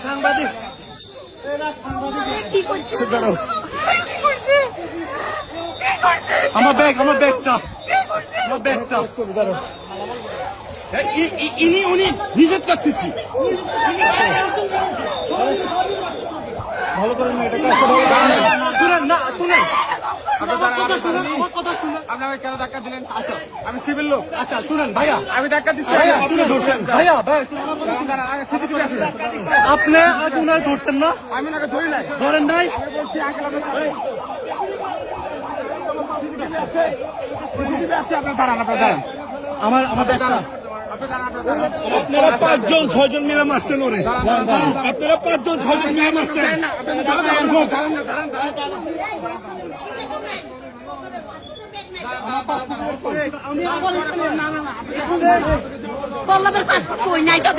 সাংবাদিক কি করছে? আমার ব্যাগটা উনি নিষেধ করতেছি ভালো করে শুনেন না শুনেন আমার কথা শুনেন। আপনি আমাকে কেন ধাক্কা দিলেন? আচ্ছা, আমি সিভিল লোক। আচ্ছা শুনেন ভাইয়া, আমি ধাক্কা দিচ্ছি। ভাইয়া আপনি ধরছেন ভাইয়া সিসিটিভি আছে। আপনি আগে উনার ধরছেন না? আমি ওনাকে ধরি নাই। ধরেন নাই? আমি বলছি আঙ্কেল আপনার সিসিটিভি আছে, আপনার দাঁড়ান। আমার ব্যাগটা আপনারা 5 জন 6 জন মিলে মারছেন ওরে। আপনারা 5 জন 6 জন মিলে মারছেন। পল্লবের পাসপোর্ট কই নাই তো